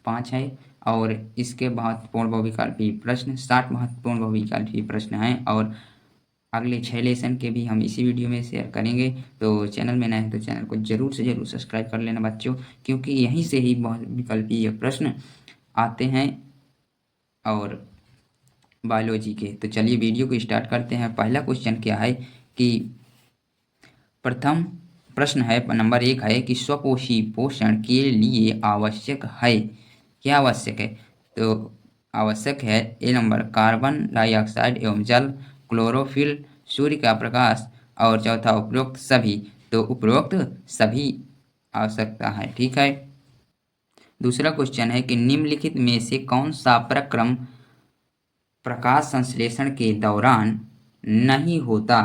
5 है। और इसके महत्वपूर्ण बहुविकल्पी प्रश्न 60 महत्वपूर्ण बहुविकल्पी प्रश्न हैं और अगले 6 लेसन के भी हम इसी वीडियो में शेयर करेंगे। तो चैनल में नए हैं तो चैनल को जरूर से जरूर सब्सक्राइब कर लेना बच्चों, क्योंकि यहीं से ही बहुविकल्पीय प्रश्न आते हैं और बायोलॉजी के। तो चलिए वीडियो को स्टार्ट करते हैं। पहला क्वेश्चन क्या है कि प्रथम प्रश्न है नंबर 1 है कि स्वपोषी पोषण के लिए आवश्यक है, क्या आवश्यक है? तो आवश्यक है ए नंबर कार्बन डाइऑक्साइड एवं जल, क्लोरोफिल, सूर्य का प्रकाश, और चौथा उपरोक्त सभी। तो उपरोक्त सभी आवश्यकता है, ठीक है। दूसरा क्वेश्चन है कि निम्नलिखित में से कौन सा प्रक्रम प्रकाश संश्लेषण के दौरान नहीं होता?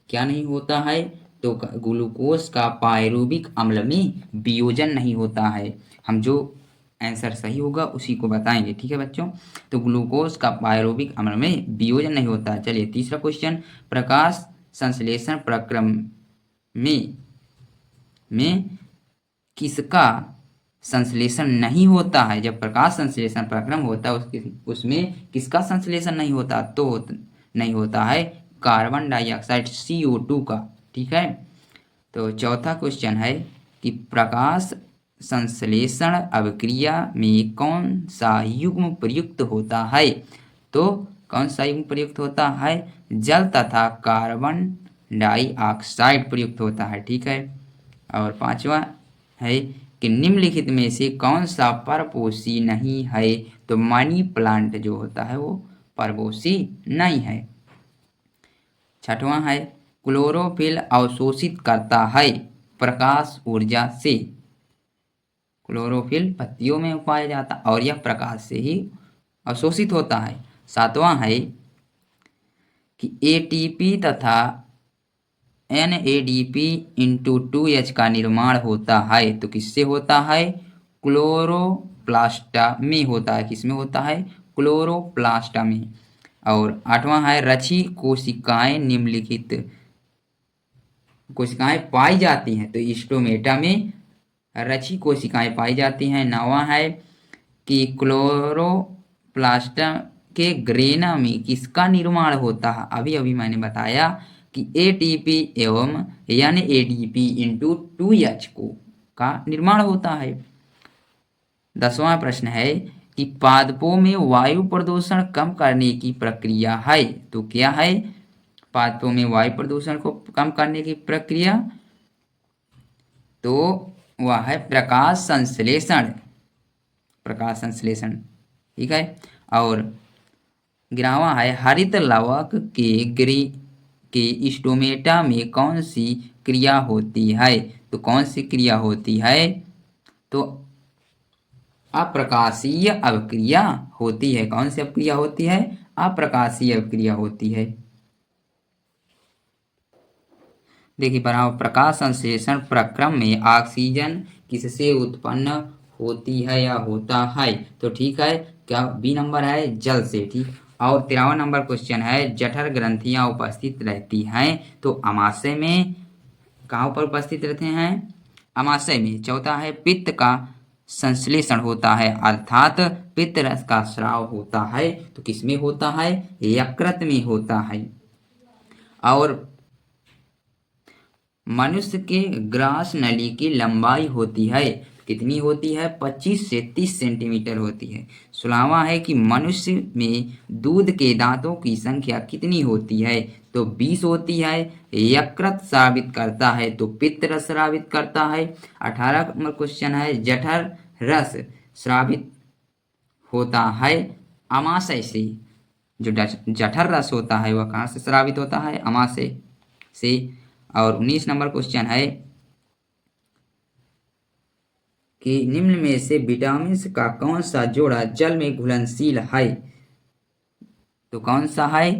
क्या नहीं होता है? तो ग्लूकोज का पायरुविक अम्ल में वियोजन नहीं होता है। हम जो आंसर सही होगा उसी को बताएंगे, ठीक है बच्चों। तो ग्लूकोज का पायरुविक अम्ल में वियोजन नहीं होता है। चलिए तीसरा क्वेश्चन, प्रकाश संश्लेषण प्रक्रम में किसका संश्लेषण नहीं होता है? जब प्रकाश संश्लेषण प्रक्रम होता है उसमें किसका संश्लेषण नहीं होता? तो नहीं होता है कार्बन डाइऑक्साइड CO2 का, ठीक है। तो चौथा क्वेश्चन है कि प्रकाश संश्लेषण अभिक्रिया में कौन सा युग्म प्रयुक्त होता है? तो कौन सा युग्म प्रयुक्त होता है? जल तथा कार्बन डाइऑक्साइड प्रयुक्त होता है, ठीक है। और पांचवा है कि निम्नलिखित में से कौन सा परपोषी नहीं है? तो मनी प्लांट जो होता है वो परपोषी नहीं है। छठवां है क्लोरोफिल अवशोषित करता है प्रकाश ऊर्जा से। क्लोरोफिल पत्तियों में पाया जाता और यह प्रकाश से ही अवशोषित होता है। सातवां है कि ATP तथा NADP इंटू 2H का निर्माण होता है। तो किससे होता है? क्लोरोप्लास्ट में होता है। किसमें होता है? क्लोरोप्लास्ट में। और आठवां है रची कोशिकाएं निम्नलिखित कोशिकाएं पाई जाती हैं। तो स्टोमेटा में रची कोशिकाएं पाई जाती हैं। नौवां है कि क्लोरोप्लास्ट के ग्रेना में किसका निर्माण होता है? अभी अभी मैंने बताया कि ATP एवं NADP इंटू 2H का निर्माण होता है। 10वां प्रश्न है कि पादपों में वायु प्रदूषण कम करने की प्रक्रिया है। तो क्या है पादपों में वायु प्रदूषण को कम करने की प्रक्रिया? तो वह है प्रकाश संश्लेषण। प्रकाश संश्लेषण, ठीक है। और 11वां है हरित लवक के स्टोमेटा में कौन सी क्रिया होती है? तो कौन सी क्रिया होती है? तो अप्रकाशीय अभिक्रिया होती है। कौन सी अभिक्रिया होती है? अप्रकाशीय अभिक्रिया होती है। देखिए बराबर प्रकाश संश्लेषण प्रक्रम में ऑक्सीजन किससे उत्पन्न होती है या होता है? तो ठीक है, क्या बी नंबर है जल से, ठीक। और 13वां नंबर क्वेश्चन है जठर ग्रंथियां उपस्थित रहती हैं तो अमाशय में कहाँ पर उपस्थित रहते हैं? अमाशय में। चौथा है पित्त का संश्लेषण होता है अर्थात पित्त रस का स्राव होता है तो किसमें होता है? यकृत में होता है। और मनुष्य के ग्रास नली की लंबाई होती है कितनी होती है? 25 से 30 सेंटीमीटर होती है। 16वां है कि मनुष्य में दूध के दांतों की संख्या कितनी होती है? तो 20 होती है। यकृत स्रावित करता है तो पित्त रस स्रावित करता है। 18 नंबर क्वेश्चन है जठर रस स्रावित होता है अमाशय से। जो जठर रस होता है वह कहाँ से स्रावित होता है? अमाशय से। और 19 नंबर क्वेश्चन है कि निम्न में से विटामिन का कौन सा जोड़ा जल में घुलनशील है? तो कौन सा है?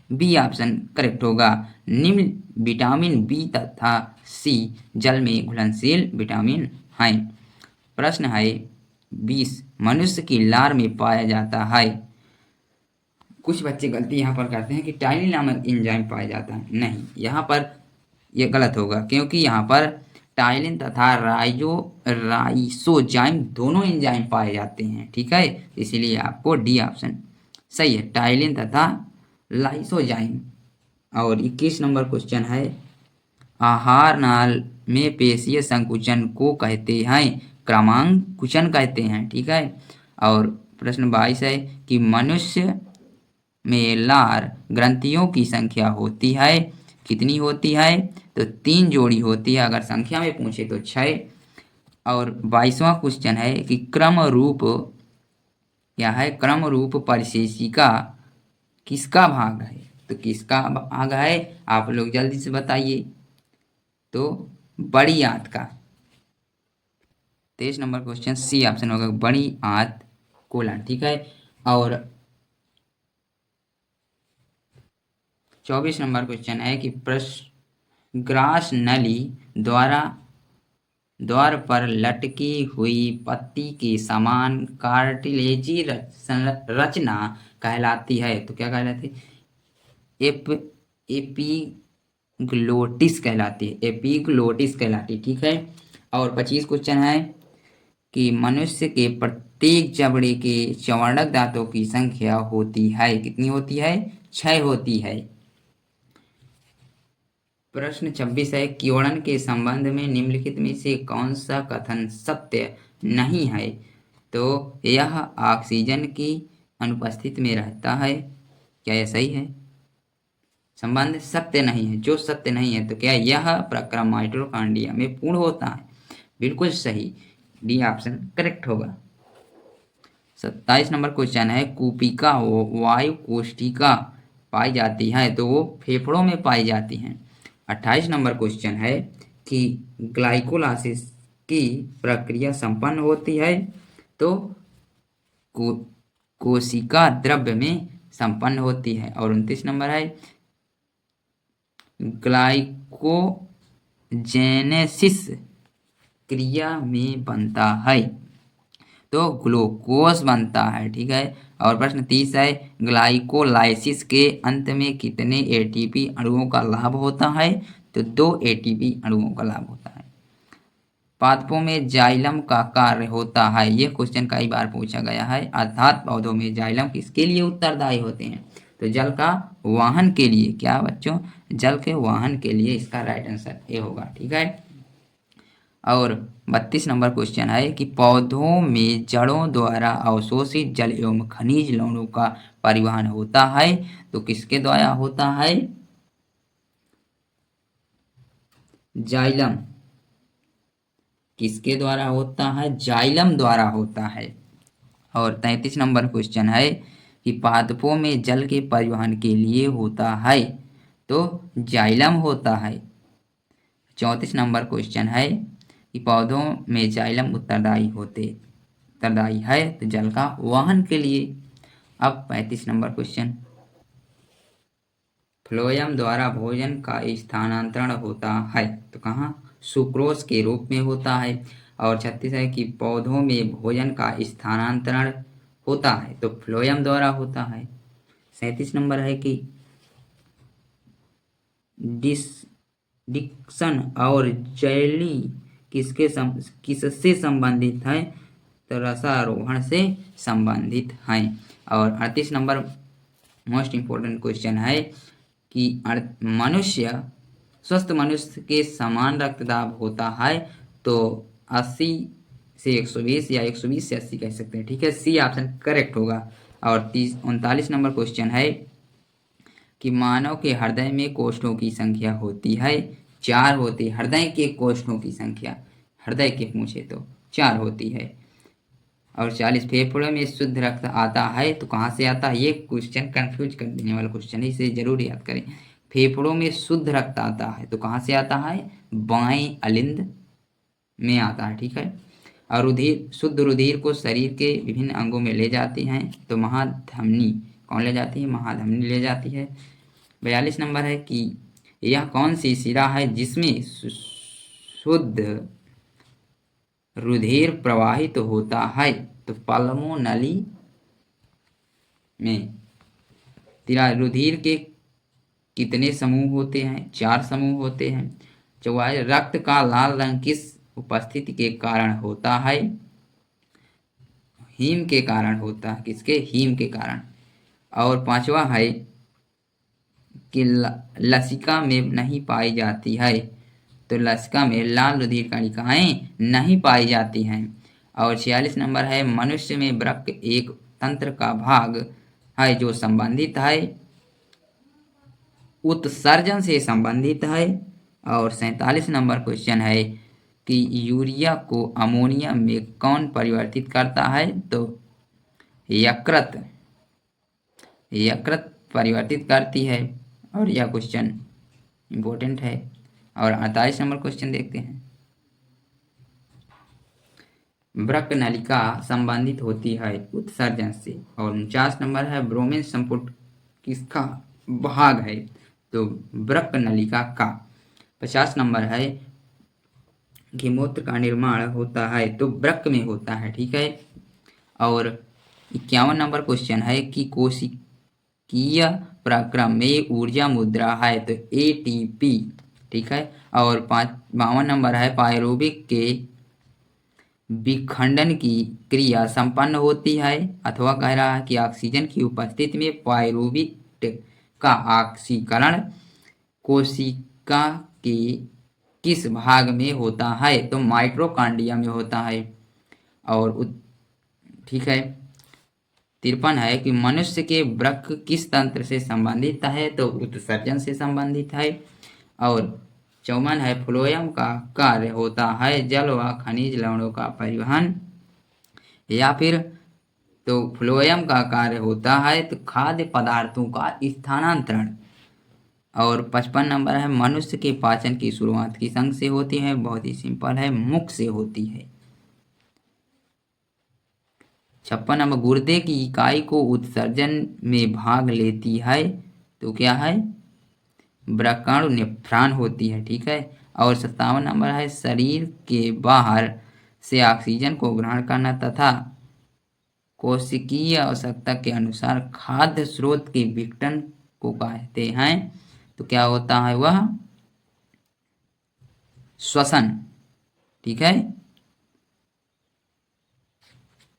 बी ऑप्शन करेक्ट होगा। निम्न विटामिन बी तथा सी जल में घुलनशील विटामिन हैं। प्रश्न है 20 मनुष्य की लार में पाया जाता है। कुछ बच्चे गलती यहाँ पर करते हैं कि टाइलिन नामक एंजाइम पाया जाता है। नहीं, यहाँ पर यह गलत होगा क्योंकि यहाँ पर टाइलिन तथा राइसोजाइम दोनों एंजाइम पाए जाते हैं। ठीक है, इसीलिए आपको डी ऑप्शन सही है, टाइलिन तथा लाइसोजाइम। और 21 नंबर क्वेश्चन है, आहार नाल में पेशीय संकुचन को कहते हैं क्रमांकुचन कहते हैं। ठीक है, और प्रश्न 22 है कि मनुष्य में लार ग्रंथियों की संख्या होती है, कितनी होती है? तो 3 जोड़ी होती है, अगर संख्या में पूछे तो 6। और 22वां क्वेश्चन है कि क्रम रूप क्या है? क्रम रूप परिशेषिका किसका भाग है? तो किसका भाग है? आप लोग जल्दी से बताइए। तो बड़ी आंत का। 23 नंबर क्वेश्चन सी ऑप्शन होगा, बड़ी आंत कोलन। ठीक है, और 24 नंबर क्वेश्चन है कि ग्रास नली द्वार पर लटकी हुई पत्ती के समान कार्टिलेजी रचना कहलाती है। तो क्या कहलाती है? एपीग्लोटिस कहलाती है, एपीग्लोटिस कहलाती है। ठीक है, और 25 क्वेश्चन है कि मनुष्य के प्रत्येक जबड़े के चौवर्णक दांतों की संख्या होती है, कितनी होती है? 6 होती है। प्रश्न 26 है, क्योड़न के संबंध में निम्नलिखित में से कौन सा कथन सत्य नहीं है? तो यह ऑक्सीजन की अनुपस्थिति में रहता है, क्या यह सही है? संबंध सत्य नहीं है, जो सत्य नहीं है, तो क्या यह प्रक्रम माइटोकॉन्ड्रिया में पूर्ण होता है? बिल्कुल सही, डी ऑप्शन करेक्ट होगा। 27 नंबर क्वेश्चन है, कूपिका वायु कोष्ठिका पाई जाती है, तो वो फेफड़ों में पाई जाती हैं। 28 नंबर क्वेश्चन है कि ग्लाइकोलाइसिस की प्रक्रिया संपन्न होती है, तो कोशिका द्रव्य में संपन्न होती है। और 29 नंबर है, ग्लाइकोजेनेसिस क्रिया में बनता है, तो ग्लूकोज बनता है। ठीक है, और प्रश्न 30 है, ग्लाइकोलाइसिस के अंत में कितने एटीपी अणुओं का लाभ होता है? तो 2 एटीपी अणुओं का लाभ होता है। पादपों में जाइलम का कार्य होता है, यह क्वेश्चन कई बार पूछा गया है, अर्थात पौधों में जाइलम किसके लिए उत्तरदायी होते हैं? तो जल का वाहन के लिए। क्या बच्चों? जल के वाहन के लिए इसका राइट आंसर ये होगा। ठीक है, और 32 नंबर क्वेश्चन है कि पौधों में जड़ों द्वारा अवशोषित जल एवं खनिज लवणों का परिवहन होता है, तो किसके द्वारा होता है? जाइलम। किसके द्वारा होता है? जाइलम द्वारा होता है। और 33 नंबर क्वेश्चन है कि पादपों में जल के परिवहन के लिए होता है, तो जाइलम होता है। 34 नंबर क्वेश्चन है कि पौधों में जाइलम उत्तरदायी है, तो जल का वाहन के लिए। अब 35 नंबर क्वेश्चन, फ्लोएम द्वारा भोजन का स्थानांतरण होता है, तो कहाँ? सुक्रोज के रूप में होता है। और 36 है कि पौधों में भोजन का स्थानांतरण होता है, तो फ्लोएम द्वारा होता है। 37 नंबर है कि डिक्सन और जैली किससे संबंधित है? तो रसारोहण से संबंधित हैं। और 38 नंबर मोस्ट इम्पोर्टेंट क्वेश्चन है कि स्वस्थ मनुष्य के समान रक्तदाब होता है, तो 80 से 120 या 120 से 80 कह सकते हैं। ठीक है, सी ऑप्शन करेक्ट होगा। और 39 नंबर क्वेश्चन है कि मानव के हृदय में कोष्ठों की संख्या होती है, 4 होती है। हृदय के कोष्ठों की संख्या, हृदय के पूछे तो 4 होती है। और 40 फेफड़ों में शुद्ध रक्त आता है, तो कहाँ से आता है? ये क्वेश्चन कंफ्यूज कर देने वाला क्वेश्चन है, इसे जरूर याद करें। फेफड़ों में शुद्ध रक्त आता है, तो कहाँ से आता है? बाएं अलिंद में आता है। ठीक है, और शुद्ध रुधिर को शरीर के विभिन्न अंगों में ले जाती हैं, तो महाधमनी कौन ले जाती है? महाधमनी ले जाती है। 42 नंबर है कि यह कौन सी शिरा है जिसमें शुद्ध रुधिर प्रवाहित होता है? तो पल्मोनली में। रुधिर के कितने समूह होते हैं? 4 समूह होते हैं। 44 रक्त का लाल रंग किस उपस्थिति के कारण होता है? हीम के कारण होता है। किसके? हीम के कारण। और 5वां है कि लसिका में नहीं पाई जाती है। तो लसिका में लाल रुधिर कणिकाएं नहीं पाई जाती हैं। और 46 नंबर है मनुष्य में वृक्क एक तंत्र का भाग है जो संबंधित है उत्सर्जन से संबंधित है। और 47 नंबर क्वेश्चन है कि यूरिया को अमोनिया में कौन परिवर्तित करता है? तो यकृत परिवर्तित करती है। और यह क्वेश्चन इम्पोर्टेंट है। और 48 नंबर क्वेश्चन देखते हैं। वृक्क नलिका संबंधित होती है उत्सर्जन से। और 49 नंबर है ब्रोमीन संपुट किसका भाग है? तो वृक्क नलिका का। 50 नंबर है कि मूत्र का निर्माण होता है तो वृक्क में होता है। ठीक है। और 51 नंबर क्वेश्चन है कि कोशिकीय प्रक्रम में ऊर्जा मुद्रा है तो एटीपी। ठीक है। और 52 नंबर है पायरोबिक के विखंडन की क्रिया संपन्न होती है अथवा कह रहा है कि ऑक्सीजन की उपस्थिति में पायरोबिक का ऑक्सीकरण कोशिका के किस भाग में होता है? तो माइटोकॉन्ड्रिया में होता है। और ठीक है। 53 है कि मनुष्य के वृक्क किस तंत्र से संबंधित है? तो उत्सर्जन से संबंधित है। और 54 है फ्लोएम का कार्य होता है जल व खनिज लवणों का परिवहन या फिर तो फ्लोएम का कार्य होता है तो खाद्य पदार्थों का स्थानांतरण। और 55 नंबर है मनुष्य के पाचन की शुरुआत किस अंग से होती है? बहुत ही सिंपल है, मुख से होती है। 56 नंबर गुर्दे की इकाई को उत्सर्जन में भाग लेती है तो क्या है? वृक्काणु नेफ्रॉन होती है। ठीक है। और 57 नंबर है शरीर के बाहर से ऑक्सीजन को ग्रहण करना तथा कोशिकीय आवश्यकता के अनुसार खाद्य स्रोत के विघटन को कहते हैं तो क्या होता है? वह श्वसन। ठीक है।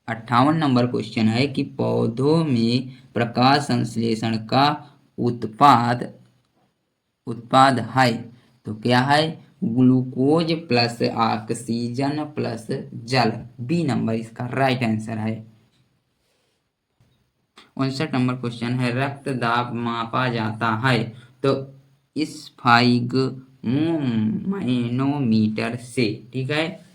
58 नंबर क्वेश्चन है कि पौधों में प्रकाश संश्लेषण का उत्पाद है तो क्या है? ग्लूकोज प्लस ऑक्सीजन प्लस जल। बी नंबर इसका राइट आंसर है। 59 नंबर क्वेश्चन है रक्त दाब मापा जाता है तो स्फाइगमोमैनोमीटर से। ठीक है।